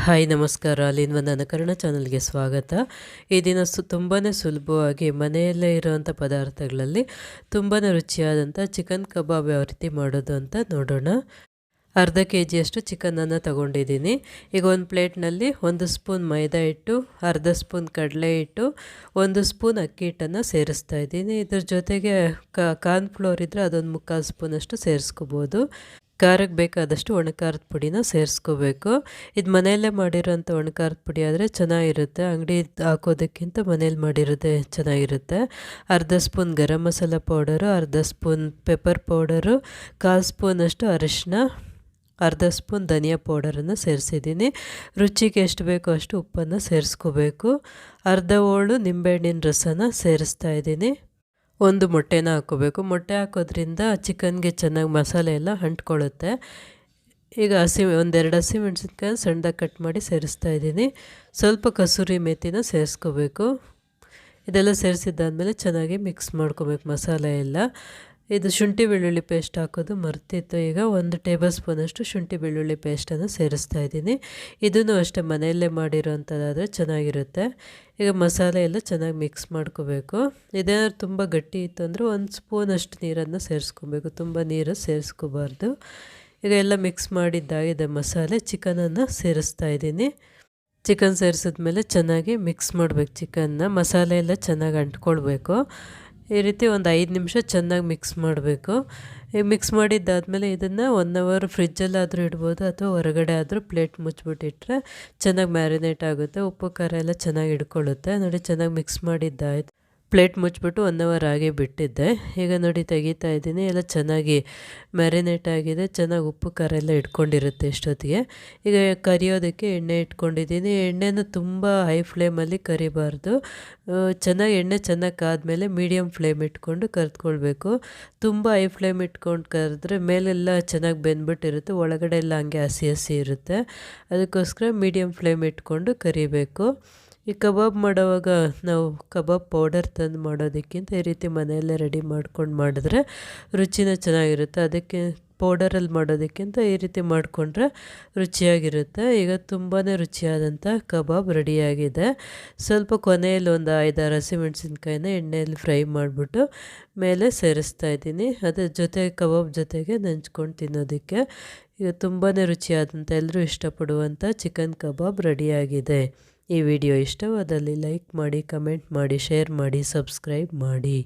Hi ನಮಸ್ಕಾರ. ಅಲ್ಲಿಂದ ನನ್ನ ಕನ್ನಡ ಚಾನಲ್ಗೆ ಸ್ವಾಗತ. ಈ ದಿನ ತುಂಬಾ ಸುಲಭವಾಗಿ ಮನೆಯಲ್ಲೇ ಇರುವಂಥ ಪದಾರ್ಥಗಳಲ್ಲಿ ತುಂಬಾ ರುಚಿಯಾದಂಥ ಚಿಕನ್ ಕಬಾಬ್ ಯಾವ ರೀತಿ ಮಾಡೋದು ಅಂತ ನೋಡೋಣ. ಅರ್ಧ ಕೆಜಿಯಷ್ಟು ಚಿಕನನ್ನು ತಗೊಂಡಿದ್ದೀನಿ. ಈಗ ಒಂದು ಪ್ಲೇಟ್ನಲ್ಲಿ 1 ಸ್ಪೂನ್ ಮೈದಾ ಹಿಟ್ಟು, ಅರ್ಧ ಸ್ಪೂನ್ ಕಡಲೆ ಹಿಟ್ಟು, 1 ಸ್ಪೂನ್ ಅಕ್ಕಿ ಹಿಟ್ಟನ್ನು ಸೇರಿಸ್ತಾ ಇದ್ದೀನಿ. ಇದ್ರ ಜೊತೆಗೆ ಕಾರ್ನ್ಫ್ಲೋರ್ ಇದ್ದರೆ ಅದೊಂದು 3/4 ಸ್ಪೂನಷ್ಟು ಸೇರಿಸ್ಕೋಬೋದು. ಖಾರಕ್ಕೆ ಬೇಕಾದಷ್ಟು ಒಣಖಾರದ ಪುಡಿನ ಸೇರಿಸ್ಕೋಬೇಕು. ಇದು ಮನೆಯಲ್ಲೇ ಮಾಡಿರೋಂಥ ಒಣಖಾರದ ಪುಡಿ ಆದರೆ ಚೆನ್ನಾಗಿರುತ್ತೆ, ಅಂಗಡಿ ಹಾಕೋದಕ್ಕಿಂತ ಮನೇಲಿ ಮಾಡಿರೋದೇ ಚೆನ್ನಾಗಿರುತ್ತೆ. ಅರ್ಧ ಸ್ಪೂನ್ ಗರಂ ಮಸಾಲ ಪೌಡರು, ಅರ್ಧ ಸ್ಪೂನ್ ಪೆಪ್ಪರ್ ಪೌಡರು, 1/4 ಸ್ಪೂನಷ್ಟು ಅರಿಶಿನ, ಅರ್ಧ ಸ್ಪೂನ್ ಧನಿಯಾ ಪೌಡರನ್ನು ಸೇರಿಸಿದ್ದೀನಿ. ರುಚಿಗೆ ಎಷ್ಟು ಬೇಕೋ ಅಷ್ಟು ಉಪ್ಪನ್ನು ಸೇರಿಸ್ಕೋಬೇಕು. ಅರ್ಧ ಹೋಳು ನಿಂಬೆಹಣ್ಣಿನ ರಸನ ಸೇರಿಸ್ತಾ ಇದ್ದೀನಿ. 1 ಮೊಟ್ಟೆನ ಹಾಕ್ಕೋಬೇಕು. ಮೊಟ್ಟೆ ಹಾಕೋದ್ರಿಂದ ಚಿಕನ್ಗೆ ಚೆನ್ನಾಗಿ ಮಸಾಲೆ ಎಲ್ಲ ಅಂಟ್ಕೊಳ್ಳುತ್ತೆ. ಈಗ ಒಂದೆರಡು ಹಸಿಮೆಣಸಿನ್ಕಾಯಿ ಸಣ್ಣದಾಗಿ ಕಟ್ ಮಾಡಿ ಸೇರಿಸ್ತಾ ಇದ್ದೀನಿ. ಸ್ವಲ್ಪ ಕಸೂರಿ ಮೇಥಿನ ಸೇರಿಸ್ಕೋಬೇಕು. ಇದೆಲ್ಲ ಸೇರಿಸಿದ್ದಾದಮೇಲೆ ಚೆನ್ನಾಗಿ ಮಿಕ್ಸ್ ಮಾಡ್ಕೋಬೇಕು ಮಸಾಲೆ ಎಲ್ಲ. ಇದು ಶುಂಠಿ ಬೆಳ್ಳುಳ್ಳಿ ಪೇಸ್ಟ್ ಹಾಕೋದು ಮರ್ತಿತ್ತು. ಈಗ 1 ಟೇಬಲ್ ಸ್ಪೂನಷ್ಟು ಶುಂಠಿ ಬೆಳ್ಳುಳ್ಳಿ ಪೇಸ್ಟನ್ನು ಸೇರಿಸ್ತಾ ಇದ್ದೀನಿ. ಇದನ್ನು ಅಷ್ಟೇ ಮನೆಯಲ್ಲೇ ಮಾಡಿರೋವಂಥದ್ದಾದರೆ ಚೆನ್ನಾಗಿರುತ್ತೆ. ಈಗ ಮಸಾಲೆ ಎಲ್ಲ ಚೆನ್ನಾಗಿ ಮಿಕ್ಸ್ ಮಾಡ್ಕೋಬೇಕು. ಇದೇನಾದ್ರು ತುಂಬ ಗಟ್ಟಿ ಇತ್ತು ಅಂದರೆ 1 ಸ್ಪೂನಷ್ಟು ನೀರನ್ನು ಸೇರಿಸ್ಕೋಬೇಕು, ತುಂಬ ನೀರು ಸೇರಿಸ್ಕೋಬಾರ್ದು. ಈಗ ಎಲ್ಲ ಮಿಕ್ಸ್ ಮಾಡಿದ್ದಾಗಿದೆ ಮಸಾಲೆ. ಚಿಕನನ್ನು ಸೇರಿಸ್ತಾ ಇದ್ದೀನಿ. ಚಿಕನ್ ಸೇರಿಸಿದ್ಮೇಲೆ ಚೆನ್ನಾಗಿ ಮಿಕ್ಸ್ ಮಾಡಬೇಕು. ಮಸಾಲೆ ಎಲ್ಲ ಚೆನ್ನಾಗಿ ಅಂಟ್ಕೊಳ್ಬೇಕು. ಈ ರೀತಿ ಒಂದು 5 ನಿಮಿಷ ಚೆನ್ನಾಗಿ ಮಿಕ್ಸ್ ಮಾಡಬೇಕು. ಈಗ ಮಿಕ್ಸ್ ಮಾಡಿದ್ದಾದಮೇಲೆ ಇದನ್ನು 1 ಅವರ್ ಫ್ರಿಜ್ಜಲ್ಲಾದರೂ ಇಡ್ಬೋದು, ಅಥವಾ ಹೊರಗಡೆ ಆದರೂ ಪ್ಲೇಟ್ ಮುಚ್ಚಿಬಿಟ್ಟಿಟ್ರೆ ಚೆನ್ನಾಗಿ ಮ್ಯಾರಿನೇಟ್ ಆಗುತ್ತೆ. ಉಪ್ಪು ಖಾರ ಎಲ್ಲ ಚೆನ್ನಾಗಿ ಹಿಡ್ಕೊಳ್ಳುತ್ತೆ. ನೋಡಿ, ಚೆನ್ನಾಗಿ ಮಿಕ್ಸ್ ಮಾಡಿದ್ದಾಯ್ತು. ಪ್ಲೇಟ್ ಮುಚ್ಚಿಬಿಟ್ಟು 1 ಅವರ್ ಹಾಗೆ ಬಿಟ್ಟಿದ್ದೆ. ಈಗ ನೋಡಿ ತೆಗಿತಾ ಇದ್ದೀನಿ. ಎಲ್ಲ ಚೆನ್ನಾಗಿ ಮ್ಯಾರಿನೇಟ್ ಆಗಿದೆ, ಚೆನ್ನಾಗಿ ಉಪ್ಪು ಖಾರ ಎಲ್ಲ ಇಟ್ಕೊಂಡಿರುತ್ತೆ ಇಷ್ಟೊತ್ತಿಗೆ. ಈಗ ಕರಿಯೋದಕ್ಕೆ ಎಣ್ಣೆ ಇಟ್ಕೊಂಡಿದ್ದೀನಿ. ಎಣ್ಣೆನ ತುಂಬ ಹೈ ಫ್ಲೇಮಲ್ಲಿ ಕರಿಬಾರ್ದು. ಎಣ್ಣೆ ಚೆನ್ನಾಗಿ ಕಾದ್ಮೇಲೆ ಮೀಡಿಯಮ್ ಫ್ಲೇಮ್ ಇಟ್ಕೊಂಡು ಕರೆದ್ಕೊಳ್ಬೇಕು. ತುಂಬ ಹೈ ಫ್ಲೇಮ್ ಇಟ್ಕೊಂಡು ಕರೆದ್ರೆ ಮೇಲೆಲ್ಲ ಚೆನ್ನಾಗಿ ಬೆಂದ್ಬಿಟ್ಟಿರುತ್ತೆ, ಒಳಗಡೆ ಎಲ್ಲ ಹಂಗೆ ಹಸಿ ಹಸಿ ಇರುತ್ತೆ. ಅದಕ್ಕೋಸ್ಕರ ಮೀಡಿಯಮ್ ಫ್ಲೇಮ್ ಇಟ್ಕೊಂಡು ಕರಿಬೇಕು. ಈ ಕಬಾಬ್ ಮಾಡೋವಾಗ ನಾವು ಕಬಾಬ್ ಪೌಡರ್ ತಂದು ಮಾಡೋದಕ್ಕಿಂತ ಈ ರೀತಿ ಮನೆಯಲ್ಲೇ ರೆಡಿ ಮಾಡ್ಕೊಂಡು ಮಾಡಿದ್ರೆ ರುಚಿನ ಚೆನ್ನಾಗಿರುತ್ತೆ. ಅದಕ್ಕೆ ಪೌಡರಲ್ಲಿ ಮಾಡೋದಕ್ಕಿಂತ ಈ ರೀತಿ ಮಾಡಿಕೊಂಡ್ರೆ ರುಚಿಯಾಗಿರುತ್ತೆ. ಈಗ ತುಂಬಾ ರುಚಿಯಾದಂಥ ಕಬಾಬ್ ರೆಡಿಯಾಗಿದೆ. ಸ್ವಲ್ಪ ಕೊನೆಯಲ್ಲಿ ಒಂದು 5-6 ಹಸಿಮೆಣಸಿನ್ಕಾಯಿನ ಎಣ್ಣೆಯಲ್ಲಿ ಫ್ರೈ ಮಾಡಿಬಿಟ್ಟು ಮೇಲೆ ಸೇರಿಸ್ತಾ ಇದ್ದೀನಿ. ಅದ್ರ ಜೊತೆ ಕಬಾಬ್ ಜೊತೆಗೆ ನೆಂಚ್ಕೊಂಡು ತಿನ್ನೋದಕ್ಕೆ ಈಗ ತುಂಬಾ ರುಚಿಯಾದಂಥ, ಎಲ್ಲರೂ ಇಷ್ಟಪಡುವಂಥ ಚಿಕನ್ ಕಬಾಬ್ ರೆಡಿಯಾಗಿದೆ. ಈ ವಿಡಿಯೋ ಇಷ್ಟವಾದಲ್ಲಿ ಲೈಕ್ ಮಾಡಿ, ಕಮೆಂಟ್ ಮಾಡಿ, ಶೇರ್ ಮಾಡಿ, ಸಬ್ಸ್ಕ್ರೈಬ್ ಮಾಡಿ.